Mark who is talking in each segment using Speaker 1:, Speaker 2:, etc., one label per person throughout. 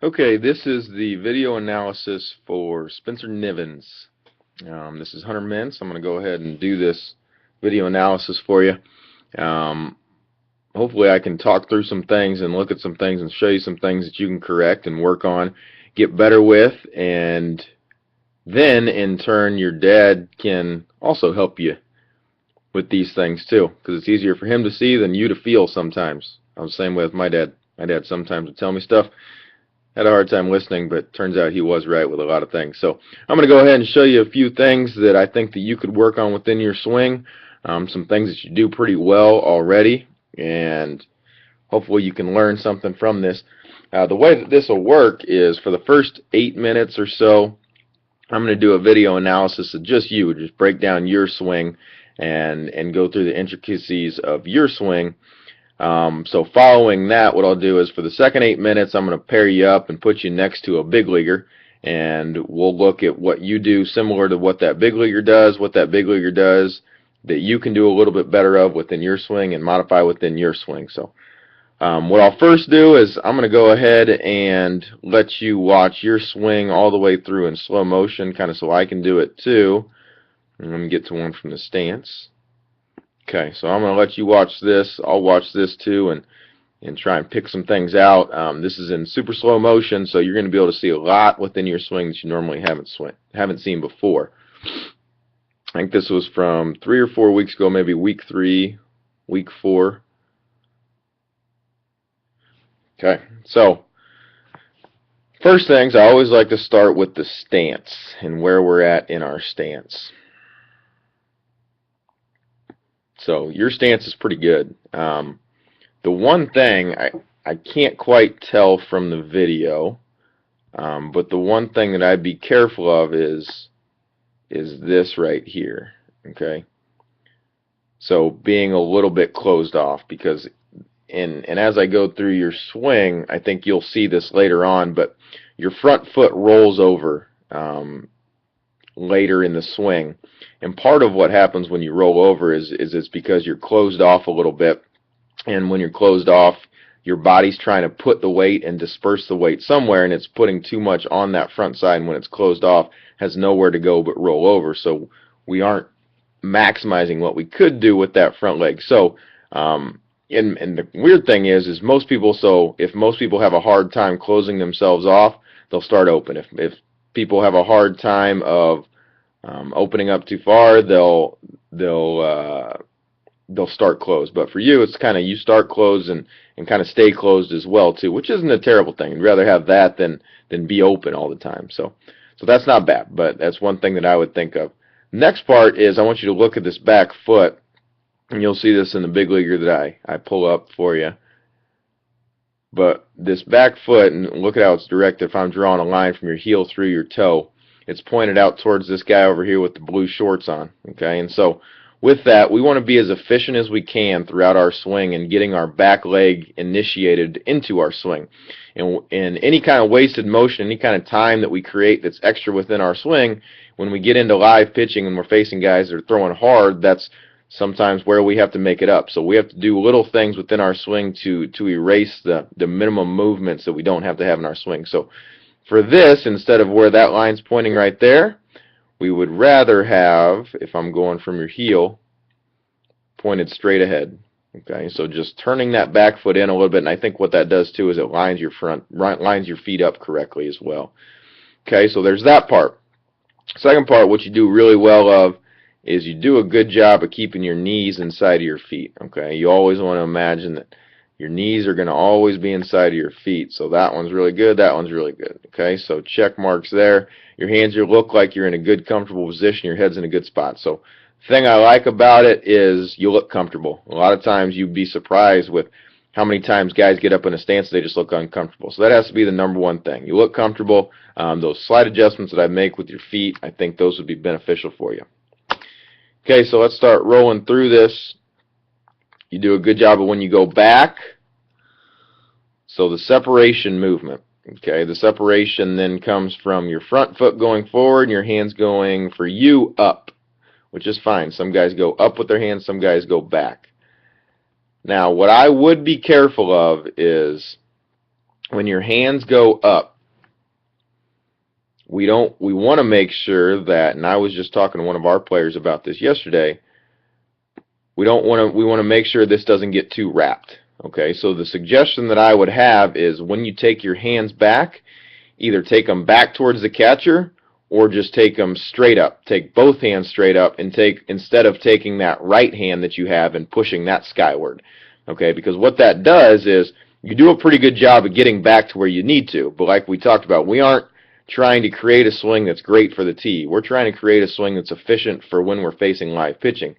Speaker 1: Okay, this is the video analysis for Spencer Nivens. This is Hunter Mintz. I'm going to go ahead and do this video analysis for you. Hopefully I can talk through some things and look at some things and show you some things that you can correct and work on, get better with, and then in turn your dad can also help you with these things too, because it's easier for him to see than you to feel sometimes. I was the same way with my dad. My dad sometimes would tell me stuff. Had a hard time listening, but turns out he was right with a lot of things. So I'm going to go ahead and show you a few things that I think that you could work on within your swing, some things that you do pretty well already, and hopefully you can learn something from this. The way that this will work is for the first 8 minutes or so, I'm going to do a video analysis of just you, just break down your swing and go through the intricacies of your swing. So following that, what I'll do is for the second 8 minutes, I'm going to pair you up and put you next to a big leaguer, and we'll look at what you do similar to what that big leaguer does, that you can do a little bit better of within your swing and modify within your swing. So what I'll first do is I'm going to go ahead and let you watch your swing all the way through in slow motion, kind of so I can do it too. And let me get to one from the stance. Okay, so I'm going to let you watch this. I'll watch this too and try and pick some things out. This is in super slow motion, so you're going to be able to see a lot within your swing that you normally haven't seen before. I think this was from 3 or 4 weeks ago, maybe week 3, week 4. Okay, so first things, I always like to start with the stance and where we're at in our stance. So your stance is pretty good. The one thing I can't quite tell from the video, but the one thing that I'd be careful of is this right here. Okay, so being a little bit closed off, because and as I go through your swing, I think you'll see this later on, but your front foot rolls over later in the swing, and part of what happens when you roll over is it's because you're closed off a little bit, and when you're closed off, your body's trying to put the weight and disperse the weight somewhere, and it's putting too much on that front side, and when it's closed off, has nowhere to go but roll over. So we aren't maximizing what we could do with that front leg. So and the weird thing is most people, so if most people have a hard time closing themselves off, they'll start open. If people have a hard time of opening up too far, they'll start closed. But for you, it's kind of you start closed and kind of stay closed as well too, which isn't a terrible thing. You'd rather have that than be open all the time. So that's not bad, but that's one thing that I would think of. Next part is I want you to look at this back foot, and you'll see this in the big leaguer that I pull up for you. But this back foot, and look at how it's directed. If I'm drawing a line from your heel through your toe, it's pointed out towards this guy over here with the blue shorts on. Okay, and so with that, we want to be as efficient as we can throughout our swing and getting our back leg initiated into our swing. And any kind of wasted motion, any kind of time that we create that's extra within our swing, when we get into live pitching and we're facing guys that are throwing hard, that's sometimes where we have to make it up. So we have to do little things within our swing to erase the minimum movements that we don't have to have in our swing. So for this, instead of where that line's pointing right there, we would rather have, if I'm going from your heel, pointed straight ahead. Okay, so just turning that back foot in a little bit, and I think what that does too is it lines your feet up correctly as well. Okay, so there's that part. Second part, what you do really well of is you do a good job of keeping your knees inside of your feet. Okay, you always want to imagine that your knees are going to always be inside of your feet. So that one's really good, that one's really good. Okay, so check marks there. Your hands look like you're in a good, comfortable position. Your head's in a good spot. So the thing I like about it is you look comfortable. A lot of times you'd be surprised with how many times guys get up in a stance and they just look uncomfortable. So that has to be the number one thing. You look comfortable. Those slight adjustments that I make with your feet, I think those would be beneficial for you. Okay, so let's start rolling through this. You do a good job of when you go back. So the separation movement. Okay, the separation then comes from your front foot going forward and your hands going, for you, up, which is fine. Some guys go up with their hands, some guys go back. Now, what I would be careful of is when your hands go up, we want to make sure that, and I was just talking to one of our players about this yesterday, we want to make sure this doesn't get too wrapped. Okay, so the suggestion that I would have is when you take your hands back, either take them back towards the catcher or just take them straight up. Take both hands straight up and instead of taking that right hand that you have and pushing that skyward. Okay, because what that does is you do a pretty good job of getting back to where you need to, but like we talked about, we aren't trying to create a swing that's great for the tee. We're trying to create a swing that's efficient for when we're facing live pitching.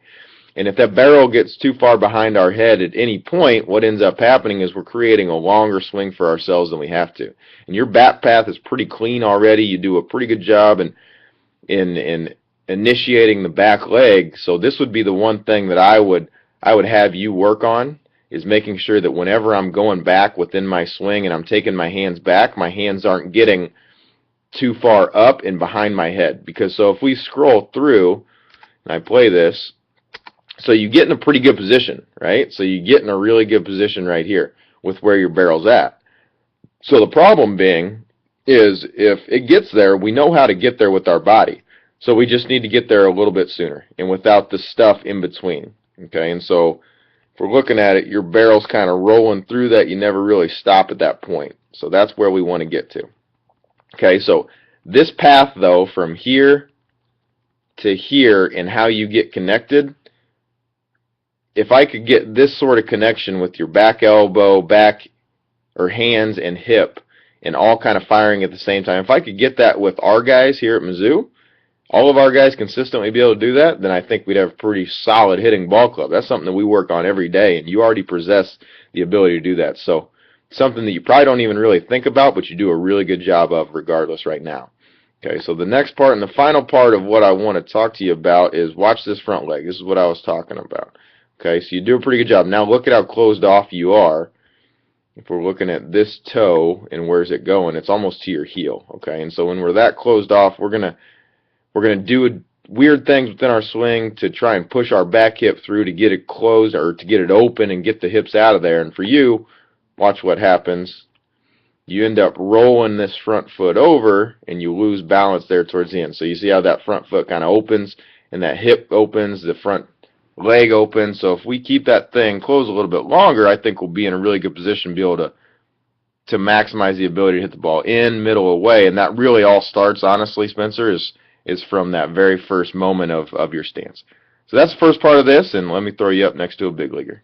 Speaker 1: And if that barrel gets too far behind our head at any point, what ends up happening is we're creating a longer swing for ourselves than we have to. And your bat path is pretty clean already. You do a pretty good job in initiating the back leg. So this would be the one thing that I would have you work on, is making sure that whenever I'm going back within my swing and I'm taking my hands back, my hands aren't getting too far up and behind my head. Because so if we scroll through and I play this, so you get in a pretty good position, right? So you get in a really good position right here with where your barrel's at. So the problem being is if it gets there, we know how to get there with our body. So we just need to get there a little bit sooner and without the stuff in between. Okay, and so if we're looking at it, your barrel's kind of rolling through that. You never really stop at that point. So that's where we want to get to. Okay, so this path, though, from here to here and how you get connected, if I could get this sort of connection with your back elbow, back or hands and hip and all kind of firing at the same time, if I could get that with our guys here at Mizzou, all of our guys consistently be able to do that, then I think we'd have a pretty solid hitting ball club. That's something that we work on every day, and you already possess the ability to do that. So something that you probably don't even really think about, but you do a really good job of regardless right now. Okay, so the next part and the final part of what I want to talk to you about is watch this front leg. This is what I was talking about. Okay, so you do a pretty good job. Now look at how closed off you are. If we're looking at this toe and where's it going, it's almost to your heel. Okay, and so when we're that closed off, we're gonna do weird things within our swing to try and push our back hip through to get it closed or to get it open and get the hips out of there. And for you, watch what happens. You end up rolling this front foot over and you lose balance there towards the end. So you see how that front foot kind of opens and that hip opens, the front leg open. So if we keep that thing closed a little bit longer, I think we'll be in a really good position to be able to maximize the ability to hit the ball in, middle, away. And that really all starts, honestly, Spencer, is from that very first moment of your stance. So that's the first part of this, and let me throw you up next to a big leaguer.